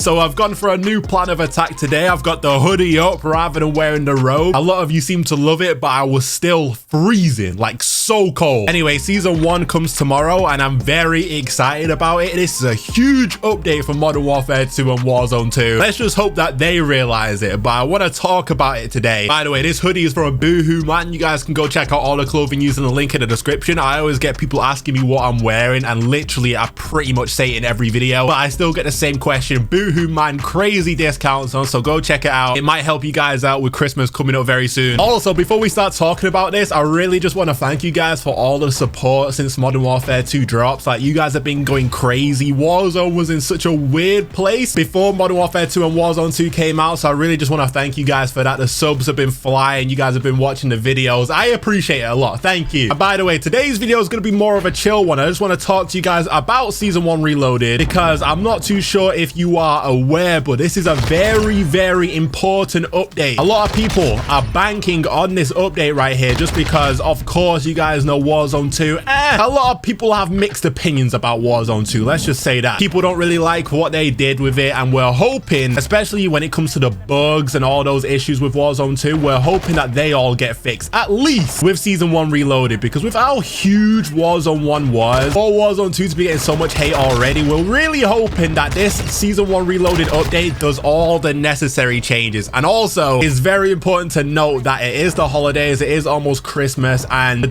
So I've gone for a new plan of attack today. I've got the hoodie up rather than wearing the robe. A lot of you seem to love it, but I was still freezing, like so cold. Anyway, season 1 comes tomorrow and I'm very excited about it. This is a huge update for Modern Warfare 2 and Warzone 2. Let's just hope that they realize it, but I want to talk about it today. By the way, this hoodie is from Boohoo Man. You guys can go check out all the clothing using the link in the description. I always get people asking me what I'm wearing, and literally I pretty much say it in every video, but I still get the same question. Boohoo Man, crazy discounts on, so go check it out. It might help you guys out with Christmas coming up very soon. Also, before we start talking about this, I really just want to thank you guys for all the support since Modern Warfare 2 drops. Like, you guys have been going crazy. Warzone was in such a weird place before Modern Warfare 2 and Warzone 2 came out, so I really just want to thank you guys for that. The subs have been flying. You guys have been watching the videos. I appreciate it a lot. Thank you. And by the way, today's video is going to be more of a chill one. I just want to talk to you guys about Season 1 Reloaded, because I'm not too sure if you are aware, but this is a very, very important update. A lot of people are banking on this update right here just because, of course, you guys know Warzone 2. A lot of people have mixed opinions about Warzone 2. Let's just say that. People don't really like what they did with it, and we're hoping, especially when it comes to the bugs and all those issues with Warzone 2, we're hoping that they all get fixed, at least with Season 1 Reloaded, because with how huge Warzone 1 was, for Warzone 2 to be getting so much hate already, we're really hoping that this Season 1 Reloaded update does all the necessary changes. And also, it's very important to note that it is the holidays, it is almost Christmas, and the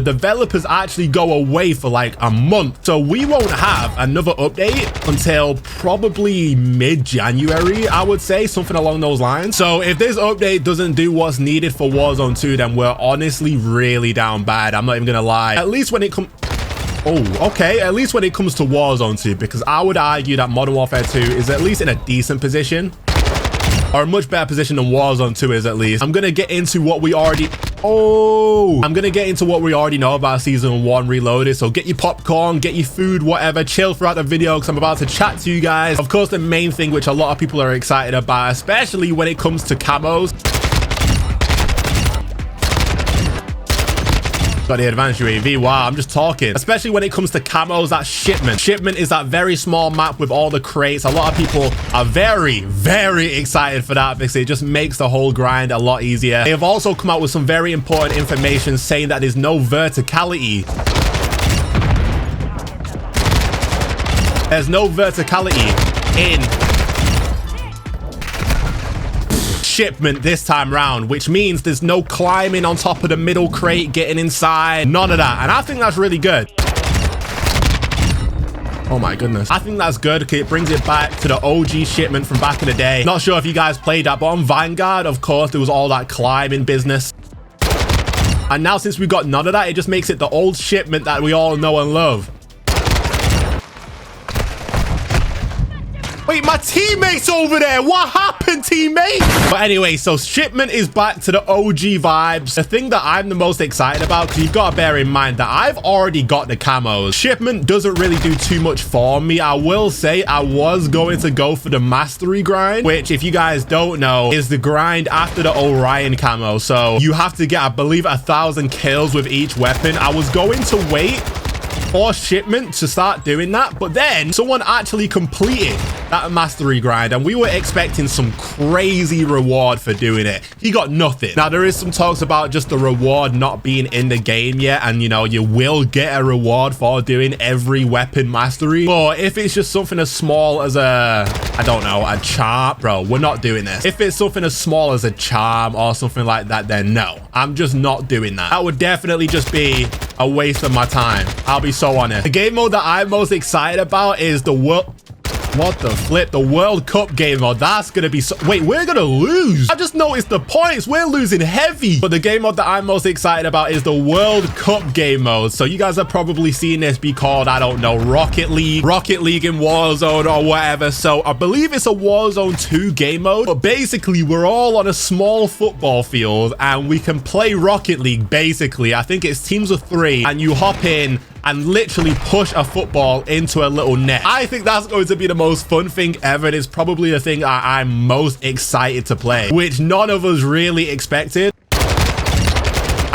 developers actually go away for like a month, so we won't have another update until probably mid-January, I would say, something along those lines. So if this update doesn't do what's needed for Warzone 2, then we're honestly really down bad. I'm not even gonna lie. At least when it comes at least when it comes to Warzone 2, because I would argue that Modern Warfare 2 is at least in a decent position, or a much better position than Warzone 2 is, at least. I'm gonna get into what we already know about Season 1 Reloaded, so get your popcorn, get your food, whatever, chill throughout the video, because I'm about to chat to you guys. Of course, the main thing which a lot of people are excited about, especially when it comes to camos. Got the advanced UAV. Wow, I'm just talking. Especially when it comes to camos, that shipment. Shipment is that very small map with all the crates. A lot of people are very, very excited for that because it just makes the whole grind a lot easier. They have also come out with some very important information saying that there's no verticality. There's no verticality in shipment this time round, which means there's no climbing on top of the middle crate, getting inside, none of that. And I think that's really good. Oh my goodness, I think that's good. Okay, it brings it back to the OG shipment from back in the day. Not sure if you guys played that, but on Vanguard, of course, there was all that climbing business, and now since we got none of that, it just makes it the old shipment that we all know and love. Wait, my teammate's over there. What happened, teammate? But anyway, so shipment is back to the OG vibes. The thing that I'm the most excited about, because you've got to bear in mind that I've already got the camos. Shipment doesn't really do too much for me. I will say I was going to go for the mastery grind, which, if you guys don't know, is the grind after the Orion camo. So you have to get, I believe, 1,000 kills with each weapon. I was going to wait for shipment to start doing that, but then someone actually completed that mastery grind, and we were expecting some crazy reward for doing it. He got nothing. Now, there is some talks about just the reward not being in the game yet, and you know, you will get a reward for doing every weapon mastery, but if it's just something as small as a, I don't know, a charm, bro, we're not doing this. If it's something as small as a charm or something like that, then no, I'm just not doing that. That would definitely just be a waste of my time. I'll be so honest. The game mode that I'm most excited about is the World Cup game mode. That's gonna be so... Wait, we're gonna lose. I just noticed the points. We're losing heavy. But the game mode that I'm most excited about is the World Cup game mode. So you guys have probably seen this be called, I don't know, Rocket League in Warzone or whatever. So I believe it's a Warzone 2 game mode, but basically we're all on a small football field and we can play Rocket League. Basically, I think it's teams of 3 and you hop in and literally push a football into a little net. I think that's going to be the most fun thing ever. It is probably the thing I'm most excited to play, which none of us really expected.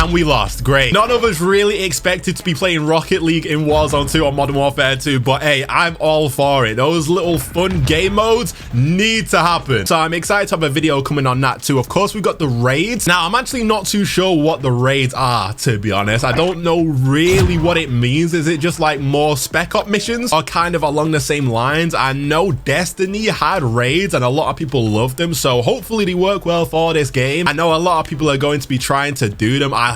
And we lost. Great. None of us really expected to be playing Rocket League in Warzone 2 or Modern Warfare 2, but hey, I'm all for it. Those little fun game modes need to happen. So I'm excited to have a video coming on that too. Of course, we've got the raids. Now, I'm actually not too sure what the raids are, to be honest. I don't know really what it means. Is it just like more spec op missions or kind of along the same lines? I know Destiny had raids and a lot of people love them, so hopefully they work well for this game. I know a lot of people are going to be trying to do them. I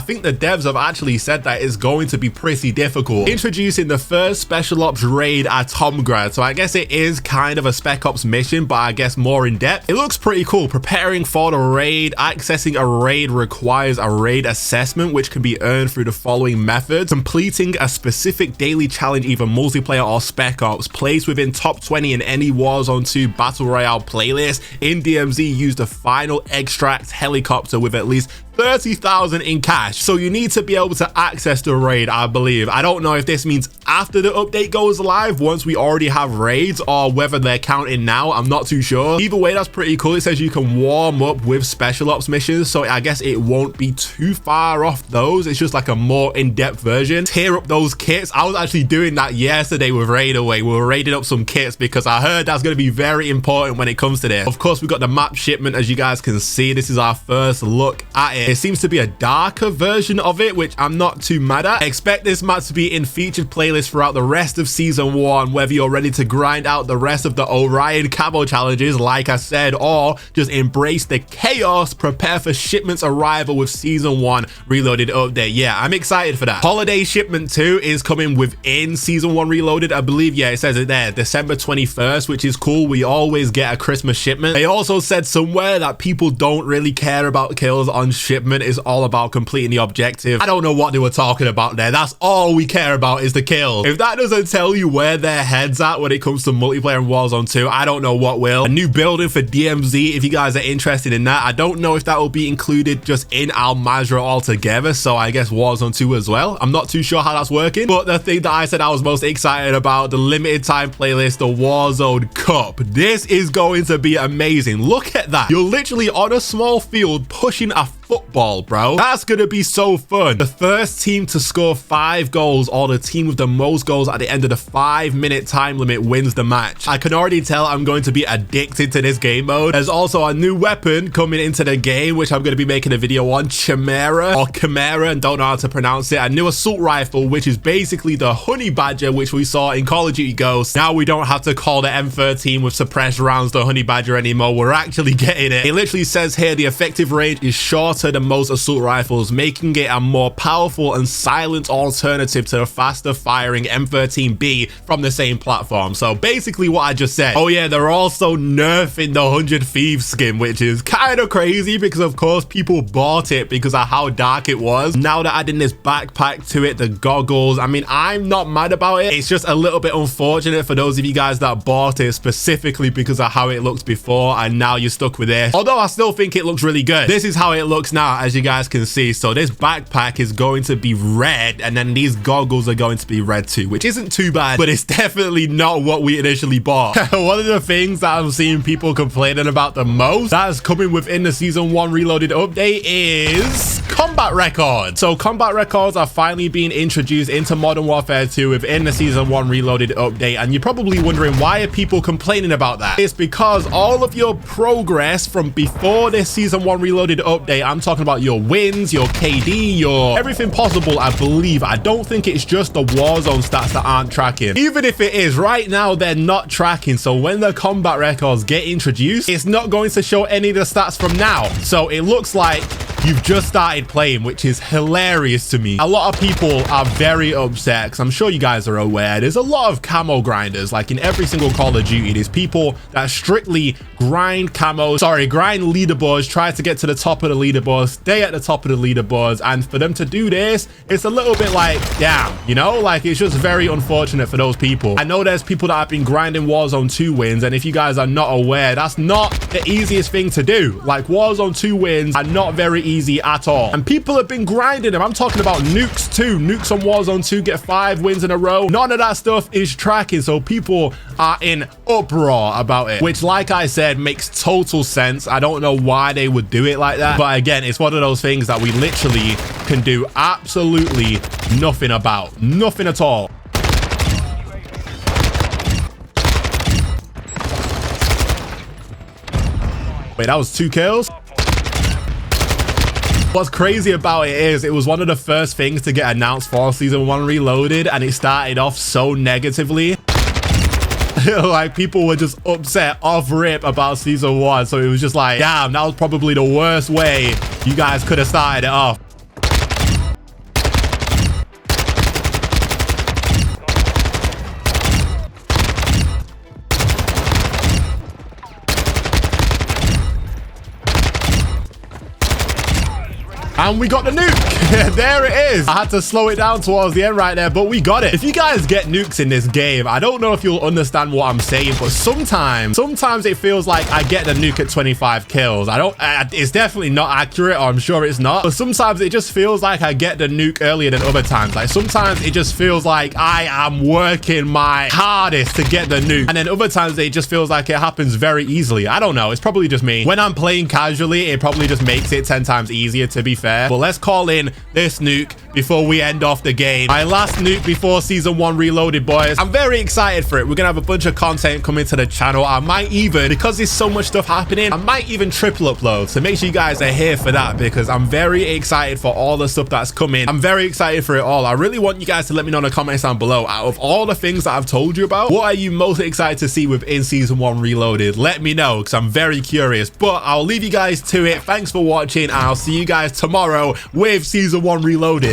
think the devs have actually said that it's going to be pretty difficult. Introducing the first special ops raid at Tomgrad. So I guess it is kind of a spec ops mission, but I guess more in depth. It looks pretty cool. Preparing for the raid. Accessing a raid requires a raid assessment, which can be earned through the following methods. Completing a specific daily challenge, either multiplayer or spec ops. Placed within top 20 in any Warzone 2 Battle Royale playlist. In DMZ, use the final extract helicopter with at least 30,000 in cash. So you need to be able to access the raid, I believe. I don't know if this means after the update goes live, once we already have raids, or whether they're counting now. I'm not too sure. Either way, that's pretty cool. It says you can warm up with special ops missions, so I guess it won't be too far off those. It's just like a more in-depth version. Tear up those kits. I was actually doing that yesterday with Raid Away. We were raiding up some kits because I heard that's going to be very important when it comes to this. Of course, we've got the map shipment. As you guys can see, this is our first look at it. It seems to be a darker version of it, which I'm not too mad at. Expect this map to be in featured playlists throughout the rest of season 1, whether you're ready to grind out the rest of the Orion camo challenges, like I said, or just embrace the chaos. Prepare for shipment's arrival with season 1 reloaded update. Yeah, I'm excited for that. Holiday shipment 2 is coming within season 1 reloaded, I believe. Yeah, it says it there, December 21st, which is cool. We always get a Christmas shipment. They also said somewhere that people don't really care about kills on shipment. Is all about completing the objective. I don't know what they were talking about there. That's all we care about is the kill. If that doesn't tell you where their head's at when it comes to multiplayer in Warzone 2, I don't know what will. A new building for DMZ, if you guys are interested in that. I don't know if that will be included just in Al Mazrah altogether, so I guess Warzone 2 as well. I'm not too sure how that's working, but the thing that I said I was most excited about, the limited time playlist, the Warzone Cup. This is going to be amazing. Look at that. You're literally on a small field pushing a football, bro. That's gonna be so fun. The first team to score 5 goals or the team with the most goals at the end of the 5-minute time limit wins the match. I can already tell I'm going to be addicted to this game mode. There's also a new weapon coming into the game, which I'm going to be making a video on, Chimera or Chimera, and don't know how to pronounce it. A new assault rifle, which is basically the Honey Badger, which we saw in Call of Duty Ghosts. Now we don't have to call the M13 with suppressed rounds the Honey Badger anymore. We're actually getting it. It literally says here the effective range is shorter than most assault rifles, making it a more powerful and silent alternative to the faster firing M13B from the same platform. So basically what I just said. Oh yeah, they're also nerfing the 100 Thieves skin, which is kind of crazy because of course people bought it because of how dark it was. Now they're adding this backpack to it, the goggles. I mean, I'm not mad about it. It's just a little bit unfortunate for those of you guys that bought it specifically because of how it looked before and now you're stuck with it. Although I still think it looks really good. This is how it looks now, as you guys can see. So this backpack is going to be red and then these goggles are going to be red too, which isn't too bad, but it's definitely not what we initially bought. One of the things that I'm seeing people complaining about the most that's coming within the season 1 reloaded update is combat records. So combat records are finally being introduced into Modern Warfare 2 within the season 1 reloaded update, and you're probably wondering why are people complaining about that. It's because all of your progress from before this season 1 reloaded update, I'm talking about your wins, your KD, your everything possible, I believe. I don't think it's just the Warzone stats that aren't tracking. Even if it is, right now they're not tracking. So when the combat records get introduced, it's not going to show any of the stats from now. So it looks like you've just started playing, which is hilarious to me. A lot of people are very upset because I'm sure you guys are aware there's a lot of camo grinders. Like in every single Call of Duty, there's people that strictly grind leaderboards, try to get to the top of the leaderboards, stay at the top of the leaderboards, and for them to do this, it's a little bit like, damn, you know, like it's just very unfortunate for those people. I know there's people that have been grinding Warzone 2 wins, and if you guys are not aware, that's not the easiest thing to do. Like Warzone 2 wins are not very easy at all. And people have been grinding them. I'm talking about nukes too. Nukes on Warzone 2 get 5 wins in a row. None of that stuff is tracking, so people are in uproar about it, which, like I said, makes total sense. I don't know why they would do it like that, but again, it's one of those things that we literally can do absolutely nothing about. Nothing at all. Wait, that was 2 kills? What's crazy about it is it was one of the first things to get announced for Season 1 Reloaded, and it started off so negatively. Like, people were just upset off rip about Season 1, so it was just like, damn, that was probably the worst way you guys could have started it off. And we got the nuke. There it is. I had to slow it down towards the end right there, but we got it. If you guys get nukes in this game, I don't know if you'll understand what I'm saying, but sometimes it feels like I get the nuke at 25 kills. It's definitely not accurate, or I'm sure it's not, but sometimes it just feels like I get the nuke earlier than other times. Like, sometimes it just feels like I am working my hardest to get the nuke, and then other times it just feels like it happens very easily. I don't know. It's probably just me. When I'm playing casually, it probably just makes it 10 times easier, to be fair. But let's call in this nuke before we end off the game. My last nuke before Season 1 Reloaded, boys. I'm very excited for it. We're gonna have a bunch of content coming to the channel. I might even, because there's so much stuff happening, I might even triple upload. So make sure you guys are here for that, because I'm very excited for all the stuff that's coming. I'm very excited for it all. I really want you guys to let me know in the comments down below, out of all the things that I've told you about, what are you most excited to see within Season 1 Reloaded? Let me know, because I'm very curious. But I'll leave you guys to it. Thanks for watching, and I'll see you guys tomorrow with Season 1 Reloaded.